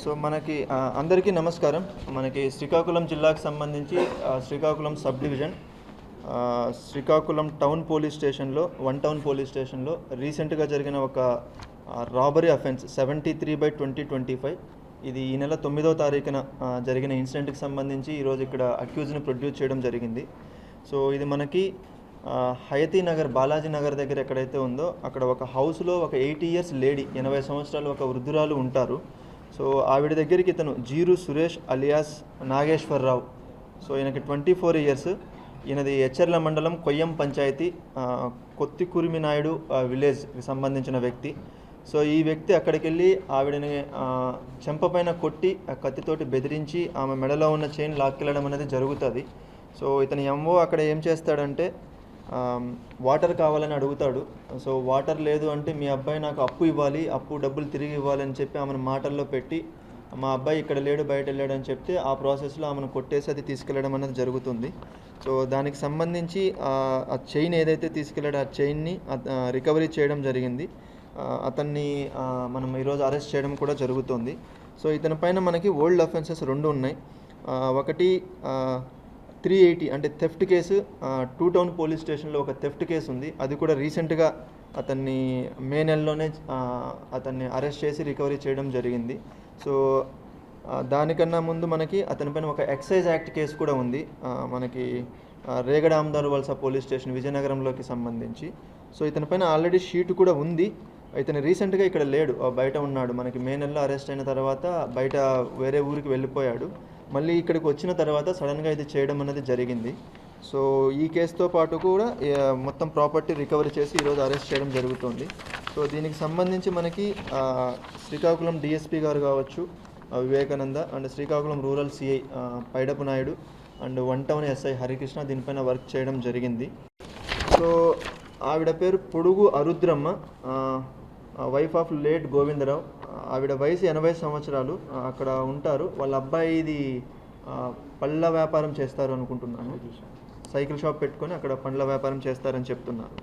So మనకి అందరికీ నమస్కారం. మనకి శ్రీకాకుళం జిల్లాకు సంబంధించి Srikakulam sub division Srikakulam town police స్టేషన్లో వన్ టౌన్ పోలీస్ స్టేషన్లో రీసెంట్గా జరిగిన ఒక రాబరీ అఫెన్స్ 73/2025 ఇది ఈ నెల 9వ తారీఖున జరిగిన ఇన్సిడెంట్కి సంబంధించి ఈరోజు ఇక్కడ అక్యూజ్ని ప్రొడ్యూస్ చేయడం జరిగింది. సో ఇది మనకి హయతీ నగర్ బాలాజీ నగర్ దగ్గర ఎక్కడైతే ఉందో అక్కడ ఒక హౌస్లో ఒక 80 ఇయర్స్ లేడీ 80 సంవత్సరాలు ఒక వృద్ధురాలు ఉంటారు. సో ఆవిడ దగ్గరికి ఇతను జీరు సురేష్ అలియాస్ నాగేశ్వరరావు, సో ఈయనకి 24 ఇయర్స్, ఈయనది ఎచ్చర్ల మండలం కొయ్యం పంచాయతీ కొత్తికురిమి నాయుడు విలేజ్కి సంబంధించిన వ్యక్తి. సో ఈ వ్యక్తి అక్కడికి వెళ్ళి ఆవిడని చెంపపైన కొట్టి కత్తితోటి బెదిరించి ఆమె మెడలో ఉన్న చైన్ లాక్కెళ్ళడం అనేది జరుగుతుంది. సో ఇతని ఎంఓ అక్కడ ఏం చేస్తాడంటే వాటర్ కావాలని అడుగుతాడు. సో వాటర్ లేదు అంటే మీ అబ్బాయి నాకు అప్పు ఇవ్వాలి, అప్పు డబ్బులు తిరిగి ఇవ్వాలని చెప్పి ఆమెను మాటల్లో పెట్టి మా అబ్బాయి ఇక్కడ లేడు బయట వెళ్ళాడు అని చెప్తే ఆ ప్రాసెస్లో ఆమెను కొట్టేసి అది తీసుకెళ్ళడం అనేది జరుగుతుంది. సో దానికి సంబంధించి ఆ చైన్ ఏదైతే తీసుకెళ్ళాడో ఆ చైన్ని రికవరీ చేయడం జరిగింది. అతన్ని మనం ఈరోజు అరెస్ట్ చేయడం కూడా జరుగుతుంది. సో ఇతని పైన మనకి ఓల్డ్ అఫెన్సెస్ 2 ఉన్నాయి. ఒకటి 380 అంటే థెఫ్ట్ కేసు, 2 టౌన్ పోలీస్ స్టేషన్లో ఒక థెఫ్ట్ కేసు ఉంది. అది కూడా రీసెంట్గా అతన్ని మే నెలలోనే అతన్ని అరెస్ట్ చేసి రికవరీ చేయడం జరిగింది. సో దానికన్నా ముందు మనకి అతనిపైన ఒక ఎక్సైజ్ యాక్ట్ కేసు కూడా ఉంది మనకి రేగడ ఆమ్దార్ వలస పోలీస్ స్టేషన్ విజయనగరంలోకి సంబంధించి. సో ఇతనిపైన ఆల్రెడీ షీట్ కూడా ఉంది. ఇతను రీసెంట్గా ఇక్కడ లేడు, బయట ఉన్నాడు. మనకి మే నెలలో అరెస్ట్ అయిన తర్వాత బయట వేరే ఊరికి వెళ్ళిపోయాడు. మళ్ళీ ఇక్కడికి వచ్చిన తర్వాత సడన్గా ఇది చేయడం అనేది జరిగింది. సో ఈ కేసుతో పాటు కూడా మొత్తం ప్రాపర్టీ రికవరీ చేసి ఈరోజు అరెస్ట్ చేయడం జరుగుతుంది. సో దీనికి సంబంధించి మనకి శ్రీకాకుళం డిఎస్పీ గారు కావచ్చు Vivekananda and Srikakulam rural CI Paidapu Naidu and one town SI Harikrishna దీనిపైన వర్క్ చేయడం జరిగింది. సో ఆవిడ పేరు పొడుగు అరుద్రమ్మ, వైఫ్ ఆఫ్ లేట్ గోవిందరావు. ఆవిడ వయసు 80 సంవత్సరాలు, అక్కడ ఉంటారు. వాళ్ళ అబ్బాయి ఇది పళ్ళ వ్యాపారం చేస్తారు అనుకుంటున్నాను, సైకిల్ షాప్ పెట్టుకొని అక్కడ పండ్ల వ్యాపారం చేస్తారని చెప్తున్నారు.